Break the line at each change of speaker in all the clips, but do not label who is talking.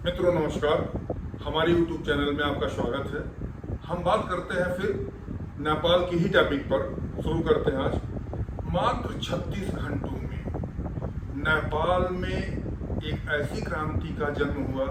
मित्रों नमस्कार, हमारे YouTube चैनल में आपका स्वागत है। हम बात करते हैं फिर नेपाल की ही टॉपिक पर। शुरू करते हैं आज। मात्र 36 घंटों में नेपाल में एक ऐसी क्रांति का जन्म हुआ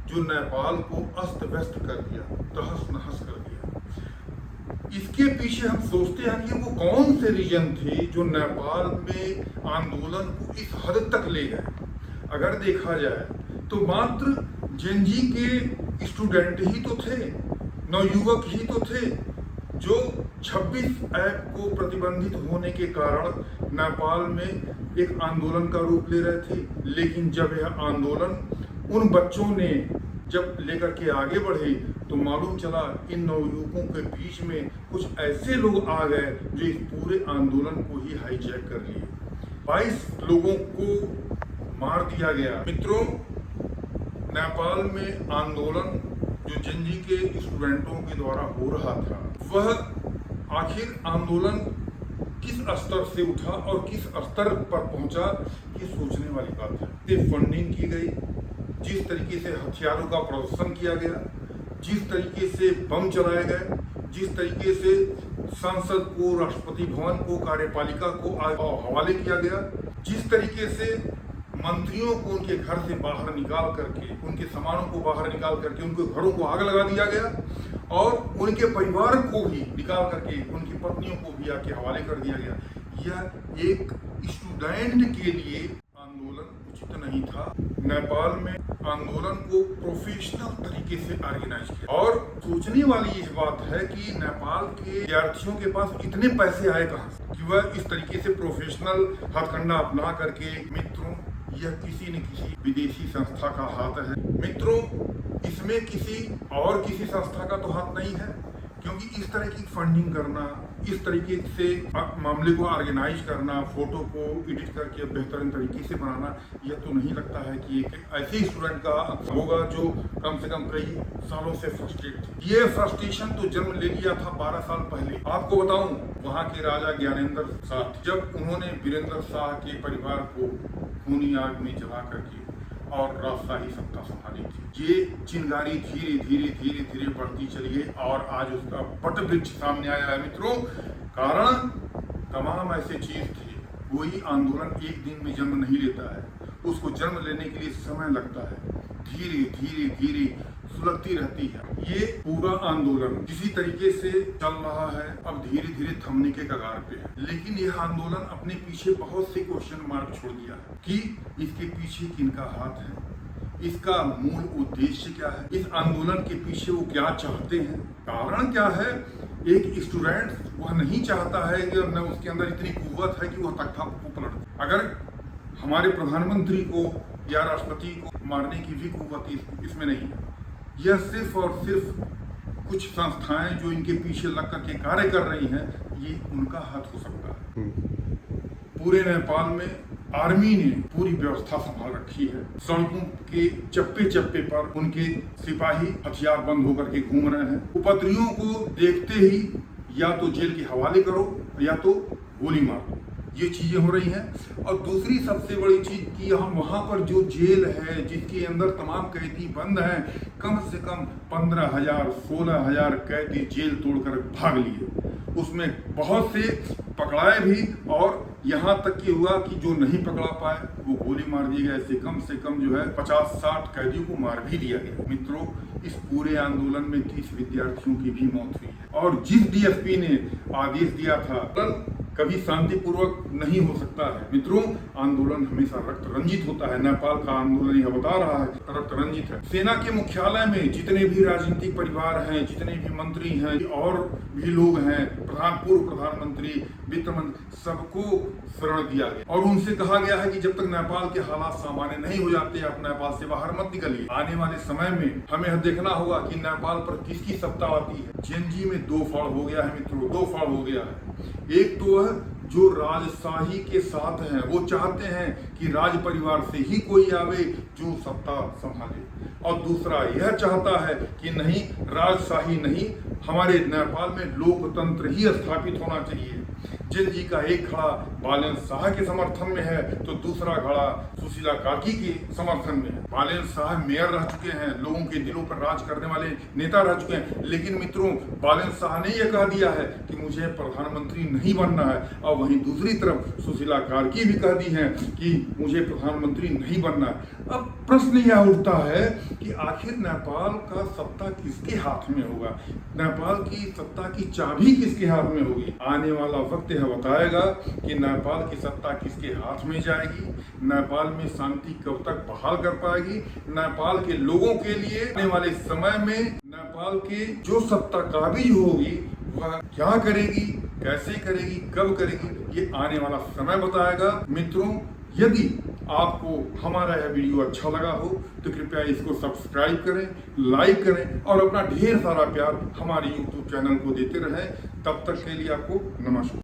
जो नेपाल को अस्त व्यस्त कर दिया, तहस नहस कर दिया। इसके पीछे हम सोचते हैं कि वो कौन से रीजन थे जो नेपाल में आंदोलन को इस हद तक ले गए। अगर देखा जाए तो मात्र जेनजी के स्टूडेंट ही तो थे, नवयुवक ही तो थे जो 26 ऐप को प्रतिबंधित होने के कारण नेपाल में एक आंदोलन का रूप ले रहे थे। लेकिन जब यह आंदोलन उन बच्चों ने जब लेकर के आगे बढ़े तो मालूम चला इन नवयुवकों के बीच में कुछ ऐसे लोग आ गए जो इस पूरे आंदोलन को ही हाईजैक कर लिए। 22 लोगों को मार दिया गया। मित्रों, नेपाल में आंदोलन जो जेनजी के स्टूडेंटों के द्वारा हो रहा था, वह आखिर आंदोलन किस स्तर से उठा और किस स्तर पर पहुंचा, ये सोचने वाली बात है। फंडिंग की गई, जिस तरीके से हथियारों का प्रदर्शन किया गया, जिस तरीके से बम चलाए गए, जिस तरीके से संसद को, राष्ट्रपति भवन को, कार्यपालिका को हवाले किया गया, जिस तरीके से मंत्रियों को उनके घर से बाहर निकाल करके, उनके सामानों को बाहर निकाल करके उनके घरों को आग लगा दिया गया और उनके परिवार को भी निकाल करके उनकी पत्नियों को भी आके हवाले कर दिया गया। यह एक स्टूडेंट के लिए आंदोलन उचित नहीं था। नेपाल में आंदोलन को प्रोफेशनल तरीके से ऑर्गेनाइज किया और सोचने वाली यह बात है कि नेपाल के विद्यार्थियों के पास इतने पैसे आए कहां से कि वह इस तरीके से प्रोफेशनल हथकंडा अपना करके। मित्रों, यह किसी न किसी विदेशी संस्था का हाथ है। मित्रों, इसमें किसी संस्था का तो हाथ नहीं है, क्योंकि इस तरह की फंडिंग करना, इस तरीके से मामले को ऑर्गेनाइज करना, फोटो को एडिट करके बेहतरीन तरीके से बनाना, यह तो नहीं लगता है कि एक ऐसे स्टूडेंट का होगा जो कम से कम कई सालों से फ्रस्ट्रेट थे। ये फ्रस्ट्रेशन तो जन्म ले लिया था 12 साल पहले। आपको बताऊं, वहाँ के राजा ज्ञानेंद्र शाह, जब उन्होंने वीरेंद्र शाह के परिवार को खूनी आग में जला करके और राजशाही सत्ता संभाली थी, ये चिंगारी धीरे धीरे धीरे धीरे बढ़ती चली गई और आज उसका पट वृक्ष सामने आया है। मित्रों, कारण तमाम ऐसे चीज थे। कोई आंदोलन एक दिन में जन्म नहीं लेता है, उसको जन्म लेने के लिए समय लगता है, धीरे धीरे धीरे सुलगती रहती है। ये पूरा आंदोलन किसी तरीके से चल रहा है, अब धीरे धीरे थमने के कगार पे है। लेकिन यह आंदोलन अपने पीछे बहुत से क्वेश्चन मार्क छोड़ दिया है कि इसके पीछे किनका हाथ है, इसका मूल उद्देश्य क्या है, इस आंदोलन के पीछे वो क्या चाहते हैं, कारण क्या है। एक स्टूडेंट वह नहीं चाहता है कि न उसके अंदर इतनी कुव्वत है कि वह तख्ता को पलट। अगर हमारे प्रधानमंत्री को या राष्ट्रपति को मारने की भी कुव्वत इसमें नहीं है। यह सिर्फ और सिर्फ कुछ संस्थाएं जो इनके पीछे लग करके कार्य कर रही हैं, ये उनका हाथ हो सकता है। पूरे नेपाल में आर्मी ने पूरी व्यवस्था संभाल रखी है। सड़कों के चप्पे चप्पे पर उनके सिपाही हथियार बंद होकर के घूम रहे हैं। उपद्रवियों को देखते ही या तो जेल के हवाले करो या तो गोली मारो, ये चीजें हो रही हैं। और दूसरी सबसे बड़ी चीज कि हम वहां पर जो जेल है जिसके अंदर तमाम कैदी बंद हैं, कम से कम 15,000 16,000 कैदी जेल तोड़कर भाग लिए। उसमें बहुत से पकड़ाए भी और यहाँ तक कि हुआ कि जो नहीं पकड़ा पाए वो गोली मार दिए गए। ऐसे कम से कम जो है 50-60 कैदियों को मार भी दिया गया। मित्रों, इस पूरे आंदोलन में 30 विद्यार्थियों की भी मौत हुई है और जिस डीएसपी ने आदेश दिया था कभी शांतिपूर्वक नहीं हो सकता है। मित्रों, आंदोलन हमेशा रक्त रंजित होता है। नेपाल का आंदोलन यह बता रहा है रक्त रंजित है। सेना के मुख्यालय में जितने भी राजनीतिक परिवार हैं, जितने भी मंत्री हैं और भी लोग हैं, पूर्व प्रधानमंत्री, वित्त मंत्री, सबको शरण दिया गया और उनसे कहा गया है कि जब तक नेपाल के हालात सामान्य नहीं हो जाते आप नेपाल से बाहर मत निकलिए। आने वाले समय में हमें यह देखना होगा कि नेपाल पर किसकी सत्ता आती है। जेनजी में 2 फाड़ हो गया है मित्रों, 2 फाड़ हो गया है। एक तो जो राजशाही के साथ हैं, वो चाहते हैं कि राज परिवार से ही कोई आवे जो सत्ता संभाले, और दूसरा यह चाहता है कि नहीं, राजशाही नहीं, हमारे नेपाल में लोकतंत्र ही स्थापित होना चाहिए। जिन जी का एक खड़ा बालेन शाह के समर्थन में है तो दूसरा खड़ा सुशीला कार्की के समर्थन में है। बालेन शाह मेयर रह चुके हैं, लोगों के दिलों पर राज करने वाले नेता रह चुके हैं, लेकिन मित्रों बालेन शाह ने यह कह दिया है कि मुझे प्रधानमंत्री नहीं बनना है, और वहीं दूसरी तरफ सुशीला कार्की भी कह दी है कि मुझे प्रधानमंत्री नहीं बनना है। अब प्रश्न यह उठता है कि आखिर नेपाल का सत्ता किसके हाथ में होगा, नेपाल की सत्ता की चाबी किसके हाथ में होगी। आने वाला वक्त यह बताएगा कि नेपाल की सत्ता किसके हाथ में जाएगी, नेपाल में शांति कब तक बहाल कर पाएगी, नेपाल के लोगों के लिए आने वाले समय में नेपाल की जो सत्ता काबिज होगी वह क्या करेगी, कैसे करेगी, कब करेगी, ये आने वाला समय बताएगा। मित्रों, यदि आपको हमारा यह वीडियो अच्छा लगा हो तो कृपया इसको सब्सक्राइब करें, लाइक करें और अपना ढेर सारा प्यार हमारे YouTube चैनल को देते रहें। तब तक के लिए आपको नमस्कार।